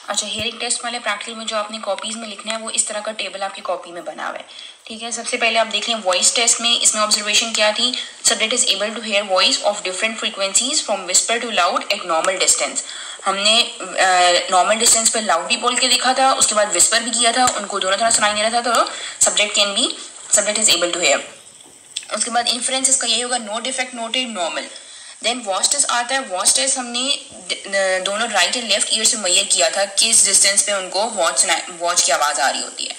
अच्छा, hearing test वाले practical में जो आपने कॉपीज में लिखना है वो इस तरह का टेबल आपकी कॉपी में बना हुआ है, ठीक है। सबसे पहले आप देख लें वॉइस टेस्ट में, इसमें ऑब्जर्वेशन क्या थी, subject is able to hear voice of different frequencies from whisper to loud at normal distance. हमने नॉर्मल डिस्टेंस पर लाउड भी बोल के देखा था, उसके बाद विस्पर भी किया था, उनको दोनों तरह सुनाई दे रहा था, तो subject is able to hear. उसके बाद इन्फ्रेंस इसका यही होगा, no defect noted, normal. Then watch test आता है, वॉच टेस्ट हमने दोनों राइट एंड लेफ्ट ईयर से मैयर किया था किस डिस्टेंस पे उनको वॉच की आवाज़ आ रही होती है।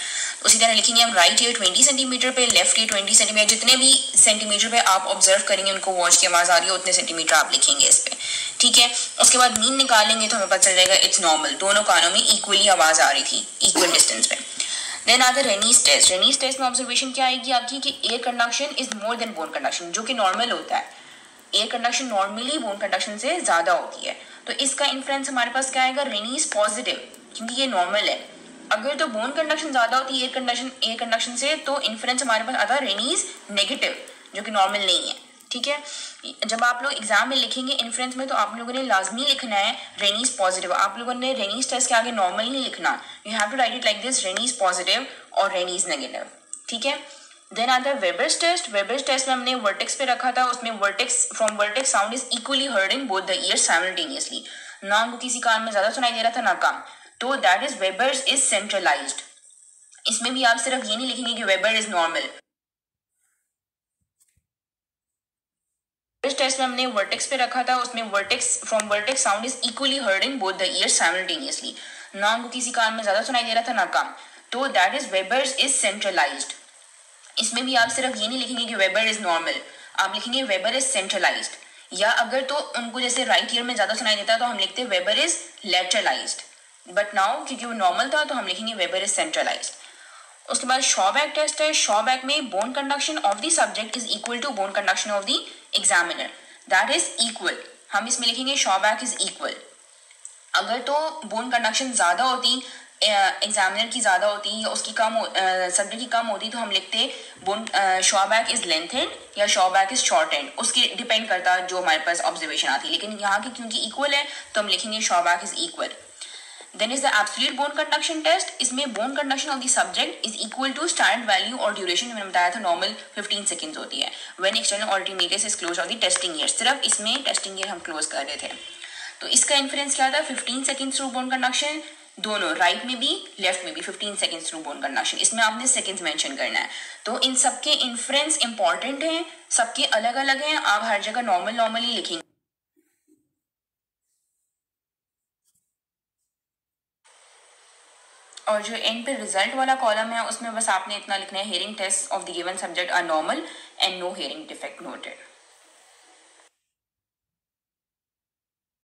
उसी तरह लिखेंगे हम राइट ईयर 20 सेंटीमीटर पे, लेफ्ट ईयर 20 सेंटीमीटर, जितने भी सेंटीमीटर पे आप ऑब्जर्व करेंगे उनको वॉच की आवाज़ आ रही है उतने सेंटीमीटर आप लिखेंगे इस पे, ठीक है। उसके बाद मीन निकालेंगे तो हमें पता चल जाएगा इट्स नॉर्मल, दोनों कानों में इक्वली आवाज़ आ रही थी, इक्वल डिस्टेंस पे। देन आता है रेनीज टेस्ट। रेनीज टेस्ट में ऑब्जर्वेशन क्या आएगी आपकी कि air conduction is more than bone conduction, जो कि नॉर्मल होता है। Air conduction normally bone conduction से ज्यादा होती है, तो इसका इन्फ्लुएंस हमारे पास क्या आएगा, रेनीज पॉजिटिव, क्योंकि ये नॉर्मल है। अगर तो बोन कंडक्शन ज्यादा होती है एयर कंडक्शन से, तो इन्फ्लुएंस हमारे पास आता है रेनीज नेगेटिव, जो कि नॉर्मल नहीं है, ठीक है। जब आप लोग एग्जाम में लिखेंगे इन्फ्लुएंस में, तो आप लोगों ने लाजमी लिखना है रेनीज पॉजिटिव। आप लोगों ने रेनीज टेस्ट के आगे नॉर्मल नहीं लिखना, you have to write it like this, Rinne's positive और रेनीज नेगेटिव, ठीक है। देन आता है वेबर्स टेस्ट। वेबर्स टेस्ट में हमने वर्टेक्स पे रखा था, उसमें vertex sound is equally heard in both the year simultaneously, ना उनको किसी कान में ज्यादा सुनाई दे रहा था ना कम, तो that is Weber's is centralised. इसमें भी आप सिर्फ ये नहीं लिखेंगे कि वेबर इज नॉर्मल। इस टेस्ट में हमने वर्टेक्स पे रखा था, उसमें vertex sound is equally heard in both the year simultaneously, ना उनको किसी कान में ज्यादा सुनाई दे रहा था ना कम, तो that is Weber's is centralised. इसमें भी आप सिर्फ ये नहीं लिखेंगे कि वेबर इज नॉर्मल, आप लिखेंगे वेबर इज सेंट्रलाइज्ड। या अगर तो उनको जैसे राइट ईयर में ज्यादा सुनाई देता है तो हम लिखते हैं वेबर इज लेटरलाइज्ड, बट नाउ क्योंकि वो नॉर्मल था तो हम लिखेंगे वेबर इज सेंट्रलाइज्ड। उसके बाद शॉबैक टेस्ट है। शॉबैक में bone conduction of the subject is equal to bone conduction of the examiner, that is equal, हम इसमें लिखेंगे शॉबैक इज इक्वल। अगर तो बोन कंडक्शन ज्यादा होती, एग्जामिनर की ज्यादा होती या उसकी कम सब्जेक्ट की कम होती, तो हम लिखते बोन शॉबैक इज लेंथेड या शॉबैक इज शॉर्ट एंड, उसके डिपेंड करता जो हमारे पास ऑब्जर्वेशन आती। लेकिन यहाँ की क्योंकि इक्वल है तो हम लिखेंगे Schwabach is equal. Then is the absolute bone conduction test. इसमें bone conduction of the subject is equal to standard value और ड्यूरेशन, मैंने बताया था नॉर्मल 15 सेकंड्स होती है, when external alternatives is close of the testing ear, सिर्फ इसमें testing year हम क्लोज कर रहे थे। तो इसका इन्फ्लुएंस क्या था, 15 सेकंड थ्रू बोन कंडक्शन, दोनों राइट में भी लेफ्ट में भी 15 सेकंड्स थ्रू बोन कंडक्शन, इसमें आपने सेकंड्स मेंशन करना है। तो इन सबके इन्फ्लुएंस इंपॉर्टेंट हैं, सबके अलग अलग हैं, आप हर जगह नॉर्मल ही लिखेंगे। और जो एंड पे रिजल्ट वाला कॉलम है उसमें बस आपने इतना लिखना है, hearing test of the given subject are normal and no hearing defect noted.